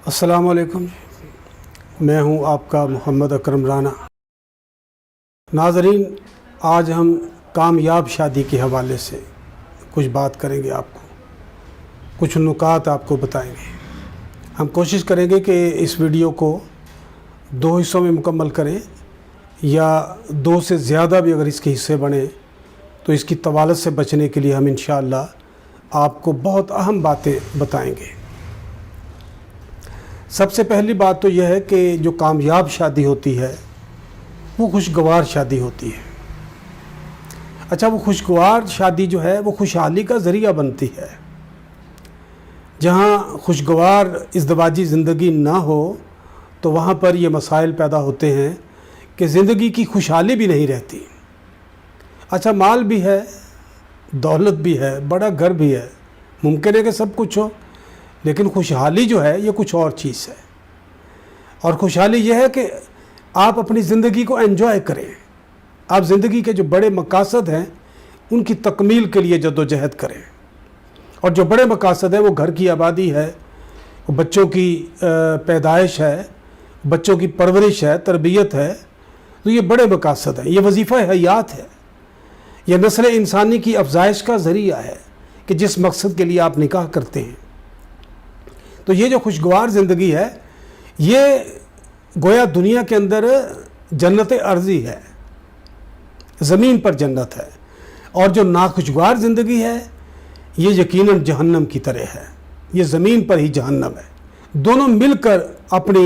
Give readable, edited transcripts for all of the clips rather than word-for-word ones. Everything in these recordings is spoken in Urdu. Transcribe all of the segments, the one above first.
السلام علیکم، میں ہوں آپ کا محمد اکرم رانا۔ ناظرین، آج ہم کامیاب شادی کے حوالے سے کچھ بات کریں گے، آپ کو کچھ نکات آپ کو بتائیں گے۔ ہم کوشش کریں گے کہ اس ویڈیو کو 2 حصوں میں مکمل کریں، یا 2 سے زیادہ بھی اگر اس کے حصے بنے تو اس کی طوالت سے بچنے کے لیے ہم انشاءاللہ آپ کو بہت اہم باتیں بتائیں گے۔ سب سے پہلی بات تو یہ ہے کہ جو کامیاب شادی ہوتی ہے وہ خوشگوار شادی ہوتی ہے۔ اچھا، وہ خوشگوار شادی جو ہے وہ خوشحالی کا ذریعہ بنتی ہے۔ جہاں خوشگوار ازدواجی زندگی نہ ہو تو وہاں پر یہ مسائل پیدا ہوتے ہیں کہ زندگی کی خوشحالی بھی نہیں رہتی۔ اچھا، مال بھی ہے، دولت بھی ہے، بڑا گھر بھی ہے، ممکن ہے کہ سب کچھ ہو، لیکن خوشحالی جو ہے یہ کچھ اور چیز ہے۔ اور خوشحالی یہ ہے کہ آپ اپنی زندگی کو انجوائے کریں، آپ زندگی کے جو بڑے مقاصد ہیں ان کی تکمیل کے لیے جدوجہد کریں۔ اور جو بڑے مقاصد ہیں وہ گھر کی آبادی ہے، وہ بچوں کی پیدائش ہے، بچوں کی پرورش ہے، تربیت ہے، تو یہ بڑے مقاصد ہیں، یہ وظیفہ حیات ہے، یہ نسل انسانی کی افزائش کا ذریعہ ہے کہ جس مقصد کے لیے آپ نکاح کرتے ہیں۔ تو یہ جو خوشگوار زندگی ہے یہ گویا دنیا کے اندر جنت ارضی ہے، زمین پر جنت ہے، اور جو ناخوشگوار زندگی ہے یہ یقیناً جہنم کی طرح ہے، یہ زمین پر ہی جہنم ہے۔ دونوں مل کر اپنی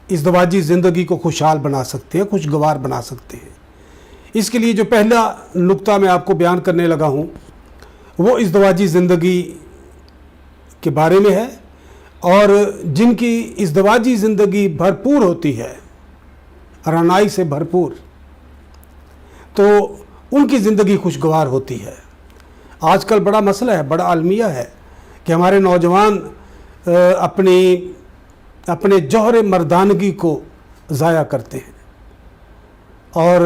ازدواجی زندگی کو خوشحال بنا سکتے ہیں، خوشگوار بنا سکتے ہیں۔ اس کے لیے جو پہلا نقطہ میں آپ کو بیان کرنے لگا ہوں وہ ازدواجی زندگی کے بارے میں ہے، اور جن کی ازدواجی زندگی بھرپور ہوتی ہے، رعنائی سے بھرپور، تو ان کی زندگی خوشگوار ہوتی ہے۔ آج کل بڑا مسئلہ ہے، بڑا المیہ ہے کہ ہمارے نوجوان اپنے جوہر مردانگی کو ضائع کرتے ہیں اور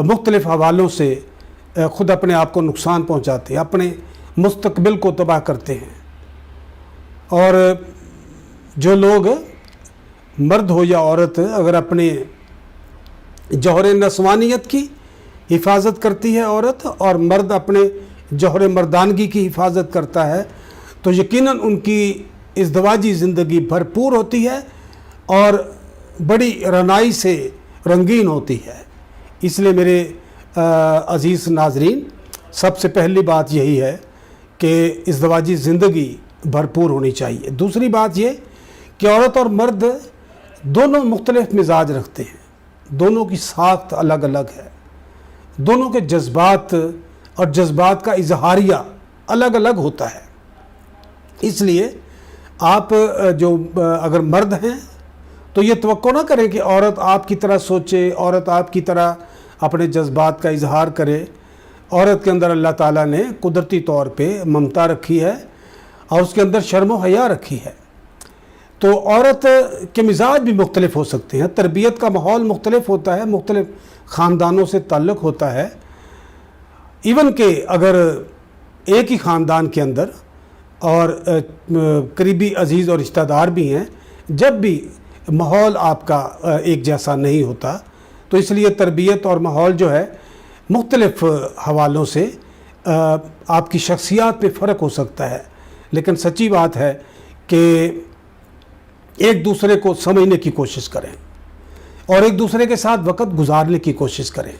مختلف حوالوں سے خود اپنے آپ کو نقصان پہنچاتے ہیں، اپنے مستقبل کو تباہ کرتے ہیں۔ اور جو لوگ، مرد ہو یا عورت، اگر اپنے جوہر نسوانیت کی حفاظت کرتی ہے عورت، اور مرد اپنے جوہر مردانگی کی حفاظت کرتا ہے، تو یقیناً ان کی ازدواجی زندگی بھرپور ہوتی ہے اور بڑی رعنائی سے رنگین ہوتی ہے۔ اس لیے میرے عزیز ناظرین، سب سے پہلی بات یہی ہے کہ ازدواجی زندگی بھرپور ہونی چاہیے۔ دوسری بات یہ کہ عورت اور مرد دونوں مختلف مزاج رکھتے ہیں، دونوں کی ساخت الگ الگ ہے، دونوں کے جذبات اور جذبات کا اظہاریہ الگ الگ ہوتا ہے۔ اس لیے آپ جو اگر مرد ہیں تو یہ توقع نہ کریں کہ عورت آپ کی طرح سوچے، عورت آپ کی طرح اپنے جذبات کا اظہار کرے۔ عورت کے اندر اللہ تعالیٰ نے قدرتی طور پہ ممتا رکھی ہے اور اس کے اندر شرم و حیا رکھی ہے۔ تو عورت کے مزاج بھی مختلف ہو سکتے ہیں، تربیت کا ماحول مختلف ہوتا ہے، مختلف خاندانوں سے تعلق ہوتا ہے۔ ایون کہ اگر ایک ہی خاندان کے اندر اور قریبی عزیز اور رشتہ دار بھی ہیں، جب بھی ماحول آپ کا ایک جیسا نہیں ہوتا، تو اس لیے تربیت اور ماحول جو ہے مختلف حوالوں سے آپ کی شخصیات میں فرق ہو سکتا ہے، لیکن سچی بات ہے کہ ایک دوسرے کو سمجھنے کی کوشش کریں اور ایک دوسرے کے ساتھ وقت گزارنے کی کوشش کریں۔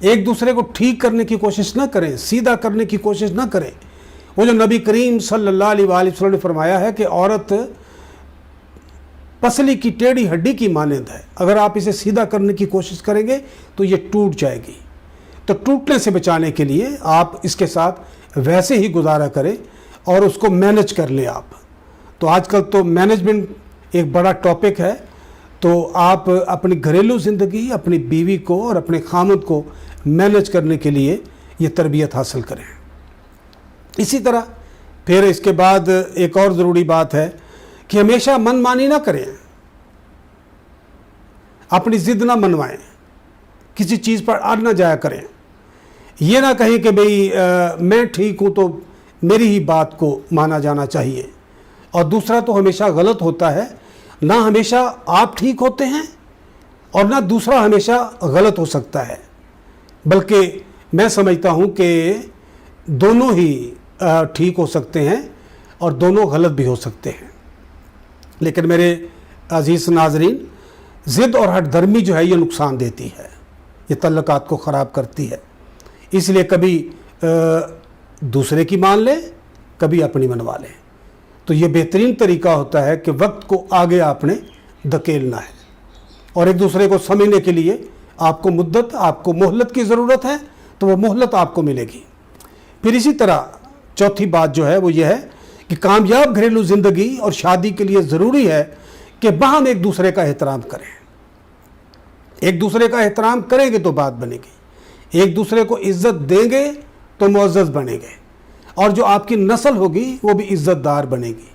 ایک دوسرے کو ٹھیک کرنے کی کوشش نہ کریں، سیدھا کرنے کی کوشش نہ کریں۔ وہ جو نبی کریم صلی اللہ علیہ وآلہ وسلم نے فرمایا ہے کہ عورت پسلی کی ٹیڑھی ہڈی کی مانند ہے، اگر آپ اسے سیدھا کرنے کی کوشش کریں گے تو یہ ٹوٹ جائے گی۔ تو ٹوٹنے سے بچانے کے لیے آپ اس کے ساتھ ویسے ہی گزارا کریں اور اس کو مینج کر لیں آپ۔ تو آج کل تو مینجمنٹ ایک بڑا ٹاپک ہے، تو آپ اپنی گھریلو زندگی، اپنی بیوی کو اور اپنے خامد کو مینج کرنے کے لیے یہ تربیت حاصل کریں۔ اسی طرح پھر اس کے بعد ایک اور ضروری بات ہے کہ ہمیشہ من مانی نہ کریں، اپنی ضد نہ منوائیں، کسی چیز پر اڑ نہ جایا کریں۔ یہ نہ کہیں کہ بھئی میں ٹھیک ہوں تو میری ہی بات کو مانا جانا چاہیے، اور دوسرا تو ہمیشہ غلط ہوتا ہے نہ ہمیشہ آپ ٹھیک ہوتے ہیں اور نہ دوسرا ہمیشہ غلط ہو سکتا ہے، بلکہ میں سمجھتا ہوں کہ دونوں ہی ٹھیک ہو سکتے ہیں اور دونوں غلط بھی ہو سکتے ہیں۔ لیکن میرے عزیز ناظرین، ضد اور ہٹ درمی جو ہے یہ نقصان دیتی ہے، یہ تعلقات کو خراب کرتی ہے، اس لیے کبھی دوسرے کی مان لیں، کبھی اپنی منوا لیں۔ تو یہ بہترین طریقہ ہوتا ہے کہ وقت کو آگے آپ نے دھکیلنا ہے، اور ایک دوسرے کو سمجھنے کے لیے آپ کو مدت، آپ کو مہلت کی ضرورت ہے، تو وہ مہلت آپ کو ملے گی۔ پھر اسی طرح چوتھی بات جو ہے وہ یہ ہے کہ کامیاب گھریلو زندگی اور شادی کے لیے ضروری ہے کہ باہم ایک دوسرے کا احترام کریں۔ ایک دوسرے کا احترام کریں گے تو بات بنے گی، ایک دوسرے کو عزت دیں گے تو معزز بنیں گے، اور جو آپ کی نسل ہوگی وہ بھی عزت دار بنے گی،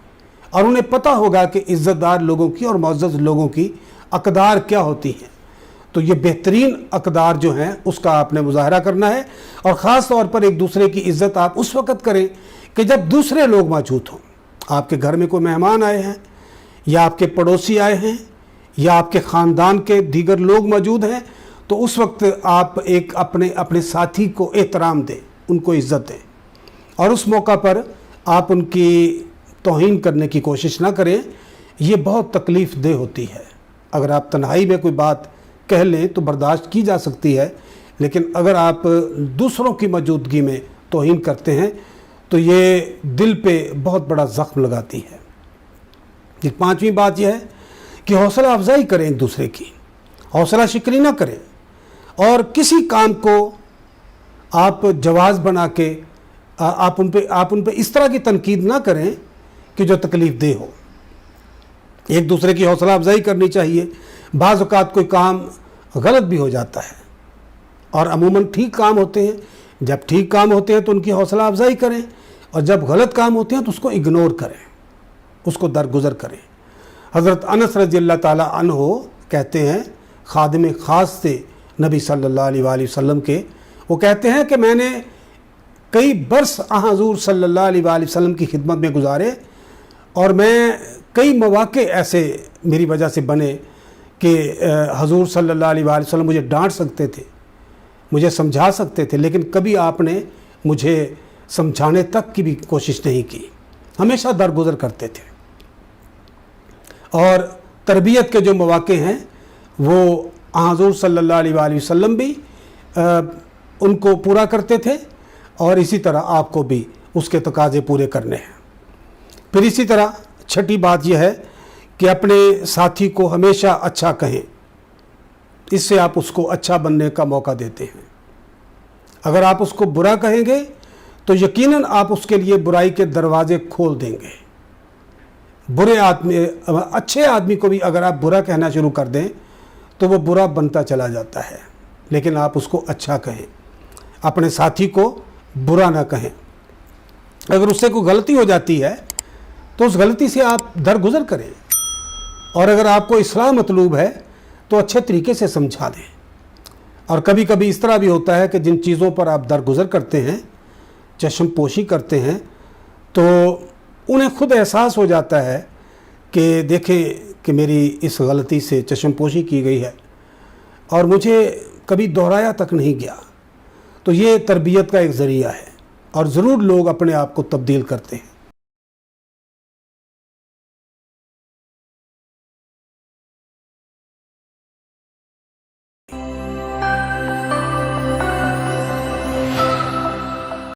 اور انہیں پتہ ہوگا کہ عزت دار لوگوں کی اور معزز لوگوں کی اقدار کیا ہوتی ہیں۔ تو یہ بہترین اقدار جو ہیں اس کا آپ نے مظاہرہ کرنا ہے، اور خاص طور پر ایک دوسرے کی عزت آپ اس وقت کریں کہ جب دوسرے لوگ موجود ہوں۔ آپ کے گھر میں کوئی مہمان آئے ہیں، یا آپ کے پڑوسی آئے ہیں، یا آپ کے خاندان کے دیگر لوگ موجود ہیں، تو اس وقت آپ ایک اپنے ساتھی کو احترام دیں، ان کو عزت دیں، اور اس موقع پر آپ ان کی توہین کرنے کی کوشش نہ کریں۔ یہ بہت تکلیف دہ ہوتی ہے۔ اگر آپ تنہائی میں کوئی بات کہہ لیں تو برداشت کی جا سکتی ہے، لیکن اگر آپ دوسروں کی موجودگی میں توہین کرتے ہیں تو یہ دل پہ بہت بڑا زخم لگاتی ہے۔ یہ پانچویں بات یہ ہے کہ حوصلہ افزائی کریں ایک دوسرے کی، حوصلہ شکنی نہ کریں، اور کسی کام کو آپ جواز بنا کے آپ ان پہ اس طرح کی تنقید نہ کریں کہ جو تکلیف دہ ہو۔ ایک دوسرے کی حوصلہ افزائی کرنی چاہیے۔ بعض اوقات کوئی کام غلط بھی ہو جاتا ہے، اور عموماً ٹھیک کام ہوتے ہیں۔ جب ٹھیک کام ہوتے ہیں تو ان کی حوصلہ افزائی کریں، اور جب غلط کام ہوتے ہیں تو اس کو اگنور کریں، اس کو درگزر کریں۔ حضرت انس رضی اللہ تعالیٰ عنہ کہتے ہیں، خادم خاص تھے نبی صلی اللہ علیہ وآلہ وسلم کے، وہ کہتے ہیں کہ میں نے کئی برس حضور صلی اللہ علیہ وآلہ وسلم کی خدمت میں گزارے، اور میں کئی مواقع ایسے میری وجہ سے بنے کہ حضور صلی اللہ علیہ وآلہ وسلم مجھے ڈانٹ سکتے تھے، مجھے سمجھا سکتے تھے، لیکن کبھی آپ نے مجھے سمجھانے تک کی بھی کوشش نہیں کی، ہمیشہ درگزر کرتے تھے۔ اور تربیت کے جو مواقع ہیں وہ حضور صلی اللہ علیہ وآلہ وسلم بھی ان کو پورا کرتے تھے، اور اسی طرح آپ کو بھی اس کے تقاضے پورے کرنے ہیں۔ پھر اسی طرح چھٹی بات یہ ہے کہ اپنے ساتھی کو ہمیشہ اچھا کہیں، اس سے آپ اس کو اچھا بننے کا موقع دیتے ہیں۔ اگر آپ اس کو برا کہیں گے تو یقیناً آپ اس کے لیے برائی کے دروازے کھول دیں گے۔ اچھے آدمی کو بھی اگر آپ برا کہنا شروع کر دیں تو وہ برا بنتا چلا جاتا ہے، لیکن آپ اس کو اچھا کہیں، اپنے ساتھی کو برا نہ کہیں۔ اگر اس سے کوئی غلطی ہو جاتی ہے تو اس غلطی سے آپ درگزر کریں، اور اگر آپ کو اصلاح مطلوب ہے تو اچھے طریقے سے سمجھا دیں۔ اور کبھی کبھی اس طرح بھی ہوتا ہے کہ جن چیزوں پر آپ درگزر کرتے ہیں، چشم پوشی کرتے ہیں، تو انہیں خود احساس ہو جاتا ہے کہ دیکھیں کہ میری اس غلطی سے چشم پوشی کی گئی ہے اور مجھے کبھی دہرایا تک نہیں گیا۔ تو یہ تربیت کا ایک ذریعہ ہے، اور ضرور لوگ اپنے آپ کو تبدیل کرتے ہیں۔